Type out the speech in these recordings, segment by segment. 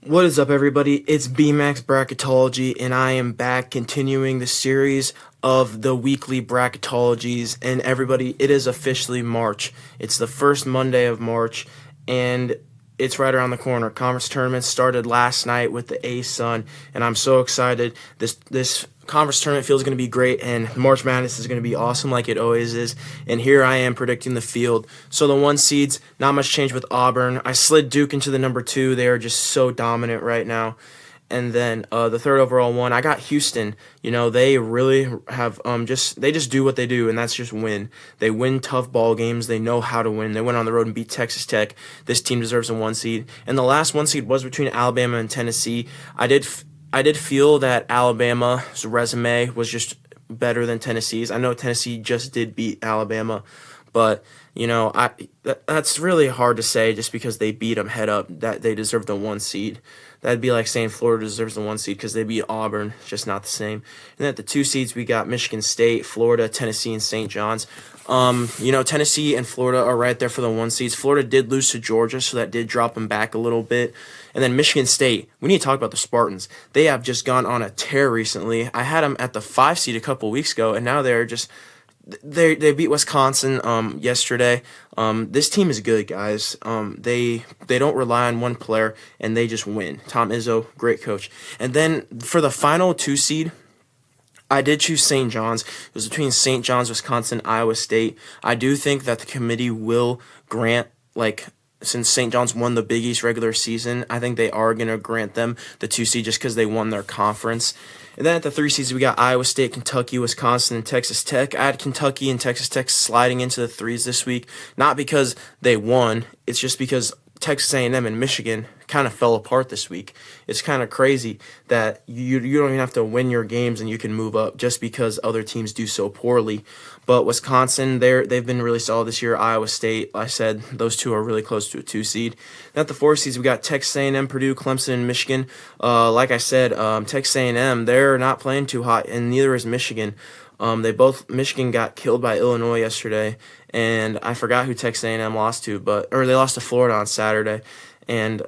What is up, everybody? It's BMAX Bracketology, and I am back continuing the series of the weekly bracketologies. And everybody, it is officially March. It's the first Monday of March, and it's right around the corner. Conference tournament started last night with the A-Sun, and I'm so excited. This conference tournament feels going to be great, and March Madness is going to be awesome like it always is. And here I am predicting the field. So the 1 seeds, not much change with Auburn. I slid Duke into the number 2. They are just so dominant right now. And then the third overall one, I got Houston. They really have they just do what they do, and that's just win. They win tough ball games. They know how to win. They went on the road and beat Texas Tech. This team deserves a 1 seed. And the last 1 seed was between Alabama and Tennessee. I did feel that Alabama's resume was just better than Tennessee's. I know Tennessee just did beat Alabama, but that's really hard to say just because they beat them head up that they deserve the 1 seed. That'd be like saying Florida deserves the 1 seed because they beat Auburn. It's just not the same. And then at the 2 seeds, we got Michigan State, Florida, Tennessee, and St. John's. Tennessee and Florida are right there for the 1 seeds. Florida did lose to Georgia, so that did drop them back a little bit. And then Michigan State, we need to talk about the Spartans. They have just gone on a tear recently. I had them at the 5 seed a couple weeks ago, and now they're just they beat Wisconsin yesterday. This team is good, guys. They don't rely on one player, and they just win. Tom Izzo, great coach. And then for the final 2 seed, I did choose St. John's. It was between St. John's, Wisconsin, Iowa State. I do think that the committee will grant, since St. John's won the Big East regular season, I think they are going to grant them the 2 seed just because they won their conference. And then at the 3 seeds, we got Iowa State, Kentucky, Wisconsin, and Texas Tech. I had Kentucky and Texas Tech sliding into the 3s this week, not because they won. It's just because Texas A&M and Michigan kind of fell apart this week. It's kind of crazy that you don't even have to win your games and you can move up just because other teams do so poorly. But Wisconsin, they've been really solid this year. Iowa State, I said, those two are really close to a 2 seed. Then at the 4 seeds, we got Texas A&M, Purdue, Clemson, and Michigan. Like I said, Texas A&M, they're not playing too hot, and neither is Michigan. Michigan got killed by Illinois yesterday, and I forgot who Texas A&M lost to, or they lost to Florida on Saturday, and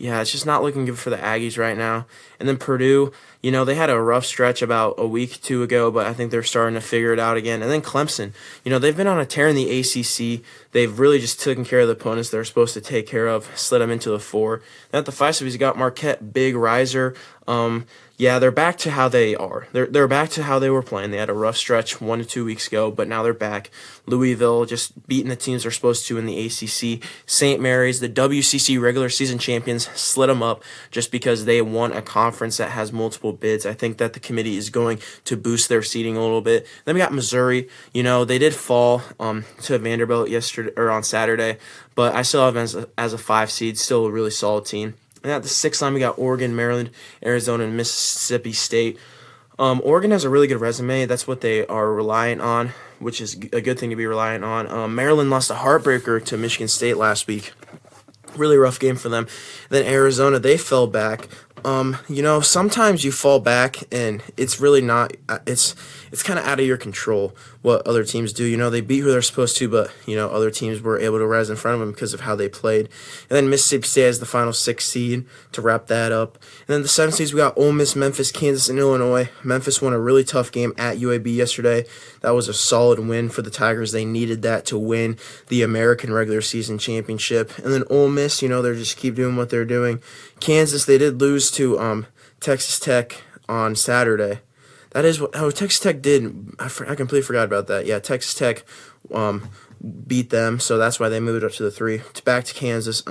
it's just not looking good for the Aggies right now. And then Purdue, they had a rough stretch about a week, 2 ago, but I think they're starting to figure it out again. And then Clemson, they've been on a tear in the ACC. They've really just taken care of the opponents they're supposed to take care of, slid them into the 4. Then at the 5 seeds, you got Marquette, big riser. They're back to how they are. They're back to how they were playing. They had a rough stretch 1 to 2 weeks ago, but now they're back. Louisville just beating the teams they're supposed to in the ACC. St. Mary's, the WCC regular season champions, slid them up just because they won a conference that has multiple bids. I think that the committee is going to boost their seeding a little bit. Then we got Missouri. They did fall to Vanderbilt yesterday or on Saturday, but I still have them as a 5 seed, still a really solid team. And at the 6th line, we got Oregon, Maryland, Arizona, and Mississippi State. Oregon has a really good resume. That's what they are reliant on, which is a good thing to be reliant on. Maryland lost a heartbreaker to Michigan State last week. Really rough game for them. Then Arizona, they fell back. Sometimes you fall back and it's really not, it's kind of out of your control what other teams do. They beat who they're supposed to, but, other teams were able to rise in front of them because of how they played. And then Mississippi State has the final 6 seed to wrap that up. And then the 7 seeds, we got Ole Miss, Memphis, Kansas, and Illinois. Memphis won a really tough game at UAB yesterday. That was a solid win for the Tigers. They needed that to win the American regular season championship. And then Ole Miss, they just keep doing what they're doing. Kansas, they did lose to Texas Tech on Saturday. That is what Texas Tech did. I completely forgot about that. Yeah, Texas Tech beat them, so that's why they moved up to the 3. Back to Kansas.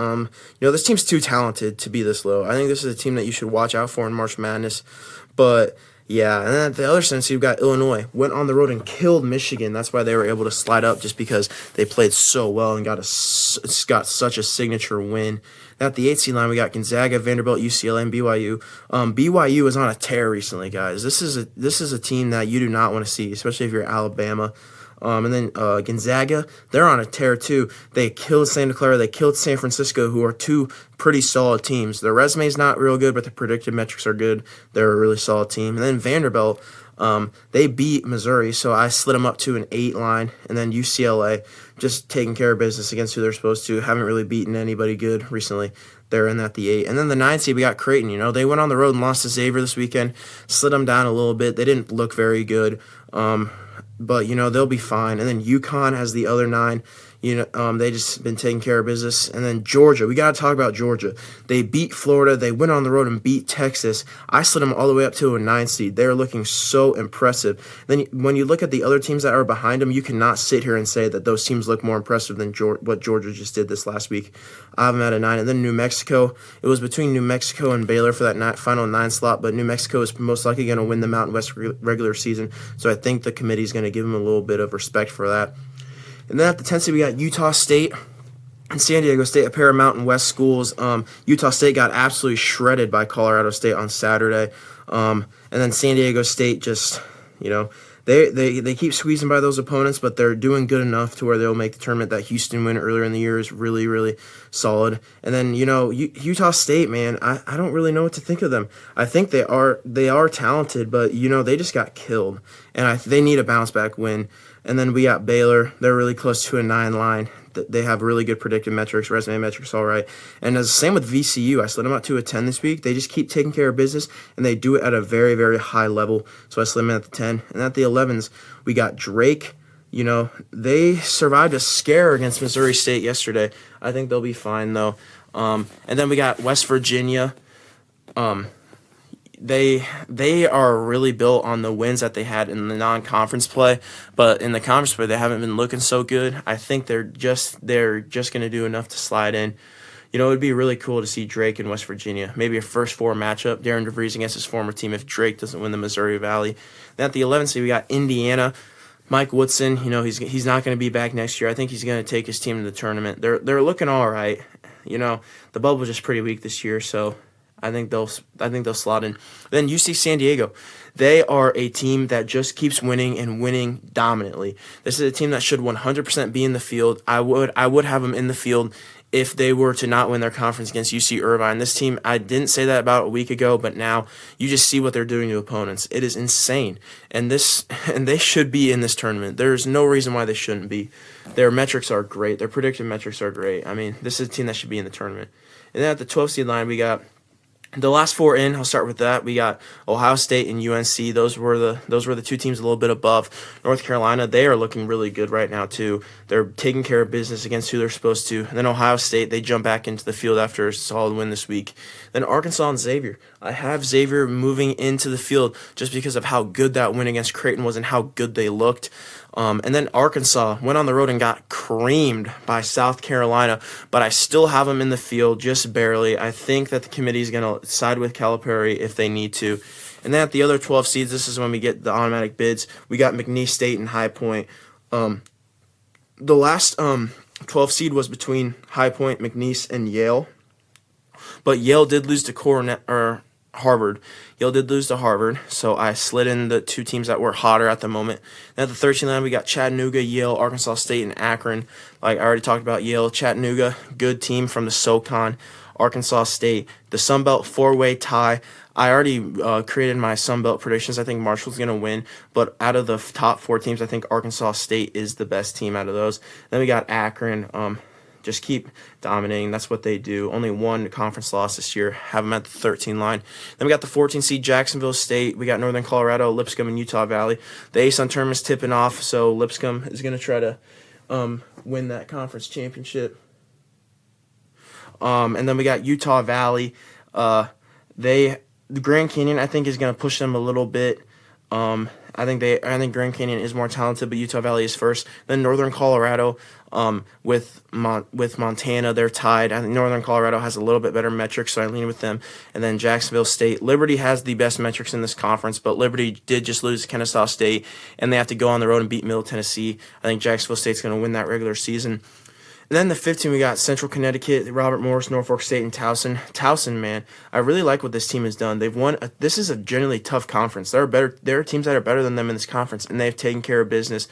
This team's too talented to be this low. I think this is a team that you should watch out for in March Madness. But yeah, and then at the other sense, you've got Illinois. Went on the road and killed Michigan. That's why they were able to slide up, just because they played so well and got such a signature win. At the 8 seed line, we got Gonzaga, Vanderbilt, UCLA, and BYU. BYU is on a tear recently, guys. This is a team that you do not want to see, especially if you're Alabama. And then Gonzaga, they're on a tear too. They killed Santa Clara. They killed San Francisco, who are 2 pretty solid teams. Their resume is not real good, but the predicted metrics are good. They're a really solid team. And then Vanderbilt, they beat Missouri, so I slid them up to an 8 line. And then UCLA, just taking care of business against who they're supposed to. Haven't really beaten anybody good recently. They're in at the 8. And then the 9 seed, we got Creighton. They went on the road and lost to Xavier this weekend, slid them down a little bit. They didn't look very good, but they'll be fine. And then UConn has the other 9. They just been taking care of business. And then Georgia, we got to talk about Georgia. They beat Florida. They went on the road and beat Texas. I slid them all the way up to a 9 seed. They're looking so impressive. Then when you look at the other teams that are behind them, you cannot sit here and say that those teams look more impressive than what Georgia just did this last week. I have them at a 9. And then New Mexico, it was between New Mexico and Baylor for that final 9 slot, but New Mexico is most likely going to win the Mountain West regular season. So I think the committee is going to give them a little bit of respect for that. And then at the 10 seed, we got Utah State and San Diego State, a pair of Mountain West schools. Utah State got absolutely shredded by Colorado State on Saturday. And then San Diego State just, they keep squeezing by those opponents, but they're doing good enough to where they'll make the tournament. That Houston win earlier in the year is really, really solid. And then, Utah State, man, I don't really know what to think of them. I think they are talented, but, they just got killed. And they need a bounce-back win. And then we got Baylor. They're really close to a 9 line. They have really good predictive metrics, resume metrics, all right. And as same with VCU, I slid them out to a 10 this week. They just keep taking care of business, and they do it at a very, very high level. So I slid them at the 10. And at the 11s, we got Drake. They survived a scare against Missouri State yesterday. I think they'll be fine, though. And then we got West Virginia. They are really built on the wins that they had in the non-conference play, but in the conference play they haven't been looking so good. I think they're just going to do enough to slide in. It would be really cool to see Drake in West Virginia, maybe a first 4 matchup, Darren DeVries against his former team if Drake doesn't win the Missouri Valley. Then at the 11th seed, we got Indiana. Mike Woodson, he's not going to be back next year. I think he's going to take his team to the tournament. They're looking all right. The bubble was just pretty weak this year, so I think they'll slot in. Then UC San Diego, they are a team that just keeps winning and winning dominantly. This is a team that should 100% be in the field. I would have them in the field if they were to not win their conference against UC Irvine. This team, I didn't say that about a week ago, but now you just see what they're doing to opponents. It is insane, and they should be in this tournament. There's no reason why they shouldn't be. Their metrics are great. Their predictive metrics are great. I mean, this is a team that should be in the tournament. And then at the 12 seed line, we got the last 4 in. I'll start with that. We got Ohio State and UNC. Those were the 2 teams a little bit above. North Carolina, they are looking really good right now too. They're taking care of business against who they're supposed to. And then Ohio State, they jump back into the field after a solid win this week. Then Arkansas and Xavier. I have Xavier moving into the field just because of how good that win against Creighton was and how good they looked. And then Arkansas went on the road and got creamed by South Carolina, but I still have them in the field, just barely. I think that the committee is going to side with Calipari if they need to. And then at the other 12 seeds, this is when we get the automatic bids. We got McNeese State and High Point. The last 12 seed was between High Point, McNeese, and Yale, but Yale did lose to Harvard. Yale did lose to Harvard, so I slid in the 2 teams that were hotter at the moment. And at the 13th line, we got Chattanooga, Yale, Arkansas State, and Akron. Like I already talked about Yale, Chattanooga, good team from the SoCon. Arkansas State, the Sun Belt 4-way tie. I already created my Sun Belt predictions. I think Marshall's going to win, but out of the top 4 teams, I think Arkansas State is the best team out of those. Then we got Akron. Just keep dominating. That's what they do. Only 1 conference loss this year. Have them at the 13 line. Then we got the 14 seed Jacksonville State. We got Northern Colorado, Lipscomb, and Utah Valley. The ASUN tournament's tipping off, so Lipscomb is going to try to win that conference championship. And then we got Utah Valley. The Grand Canyon, I think, is going to push them a little bit. I think Grand Canyon is more talented, but Utah Valley is first. Then Northern Colorado, with Montana, they're tied. I think Northern Colorado has a little bit better metrics, so I lean with them. And then Jacksonville State. Liberty has the best metrics in this conference, but Liberty did just lose to Kennesaw State, and they have to go on the road and beat Middle Tennessee. I think Jacksonville State's going to win that regular season. And then the 15, we got Central Connecticut, Robert Morris, Norfolk State, and Towson. Towson, man, I really like what this team has done. They've won. This is a generally tough conference. There are teams that are better than them in this conference, and they've taken care of business.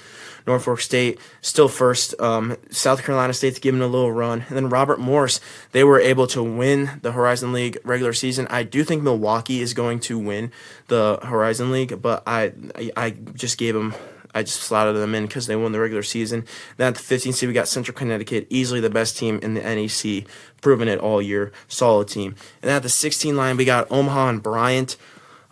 Norfolk State still first. South Carolina State's giving a little run. And then Robert Morris, they were able to win the Horizon League regular season. I do think Milwaukee is going to win the Horizon League, but I just gave them I just slotted them in because they won the regular season. Then at the 15th seed, we got Central Connecticut, easily the best team in the NEC, proven it all year, solid team. And then at the 16 line, we got Omaha and Bryant.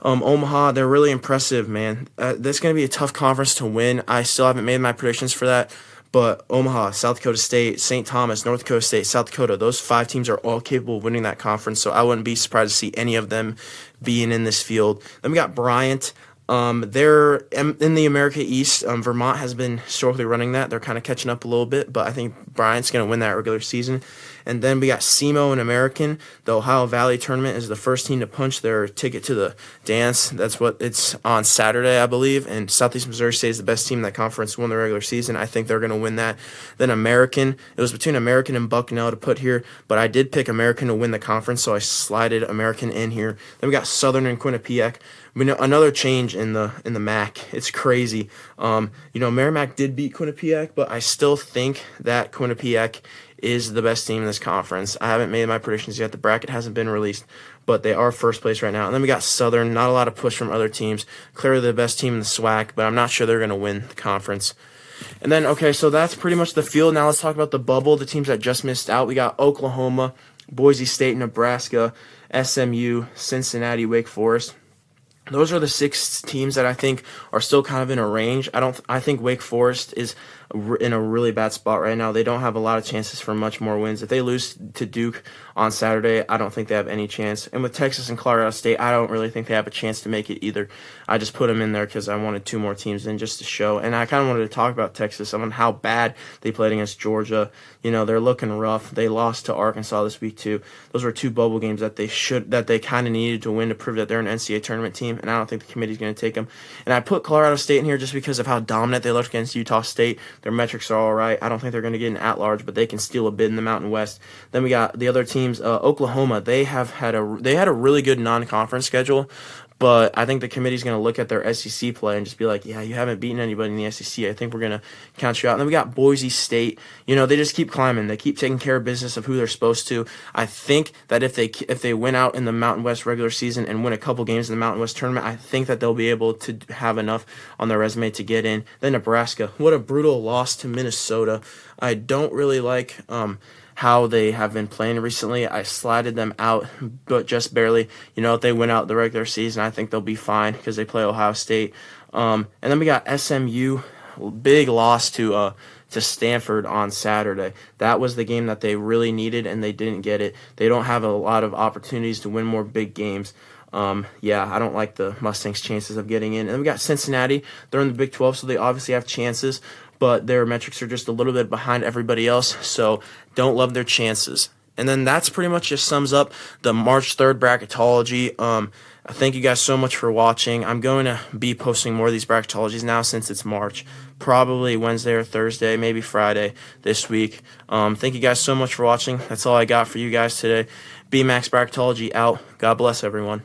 Omaha, they're really impressive, man. This is going to be a tough conference to win. I still haven't made my predictions for that. But Omaha, South Dakota State, St. Thomas, North Dakota State, South Dakota, those 5 teams are all capable of winning that conference, so I wouldn't be surprised to see any of them being in this field. Then we got Bryant. They're in the America East. Vermont has been historically running that. They're kind of catching up a little bit, but I think Bryant's going to win that regular season. And then we got SEMO and American. The Ohio Valley Tournament is the first team to punch their ticket to the dance. That's what it's on Saturday, I believe. And Southeast Missouri State is the best team in that conference, won the regular season. I think they're going to win that. Then American. It was between American and Bucknell to put here, but I did pick American to win the conference, so I slided American in here. Then we got Southern and Quinnipiac. We know another change in the MAC. It's crazy. Merrimack did beat Quinnipiac, but I still think that Quinnipiac is the best team in this conference. I haven't made my predictions yet. The bracket hasn't been released, but they are first place right now. And then we got Southern. Not a lot of push from other teams. Clearly the best team in the SWAC, but I'm not sure they're going to win the conference. And then, okay, so that's pretty much the field. Now let's talk about the bubble, the teams that just missed out. We got Oklahoma, Boise State, Nebraska, SMU, Cincinnati, Wake Forest. Those are the 6 teams that I think are still kind of in a range. I think Wake Forest is in a really bad spot right now. They don't have a lot of chances for much more wins. If they lose to Duke on Saturday, I don't think they have any chance. And with Texas and Colorado State, I don't really think they have a chance to make it either. I just put them in there because I wanted 2 more teams in just to show. And I kind of wanted to talk about Texas on how bad they played against Georgia. They're looking rough. They lost to Arkansas this week too. Those were 2 bubble games that they kind of needed to win to prove that they're an NCAA tournament team. And I don't think the committee's going to take them. And I put Colorado State in here just because of how dominant they looked against Utah State. Their metrics are all right. I don't think they're going to get an at-large, but they can steal a bid in the Mountain West. Then we got the other teams. Oklahoma, they had a really good non-conference schedule, but I think the committee's going to look at their SEC play and just be like, yeah, you haven't beaten anybody in the SEC. I think we're going to count you out. And then we got Boise State. They just keep climbing. They keep taking care of business of who they're supposed to. I think that if they win out in the Mountain West regular season and win a couple games in the Mountain West tournament, I think that they'll be able to have enough on their resume to get in. Then Nebraska. What a brutal loss to Minnesota. I don't really like how they have been playing recently. I slided them out, but just barely. If they win out the regular season, I think they'll be fine because they play Ohio State. And then we got SMU, big loss to Stanford on Saturday. That was the game that they really needed, and they didn't get it. They don't have a lot of opportunities to win more big games. I don't like the Mustangs' chances of getting in. And then we got Cincinnati. They're in the Big 12, so they obviously have chances, but their metrics are just a little bit behind everybody else, so don't love their chances. And then that's pretty much just sums up the March 3rd bracketology. Thank you guys so much for watching. I'm going to be posting more of these bracketologies now since it's March, probably Wednesday or Thursday, maybe Friday this week. Thank you guys so much for watching. That's all I got for you guys today. BMAX Bracketology out. God bless everyone.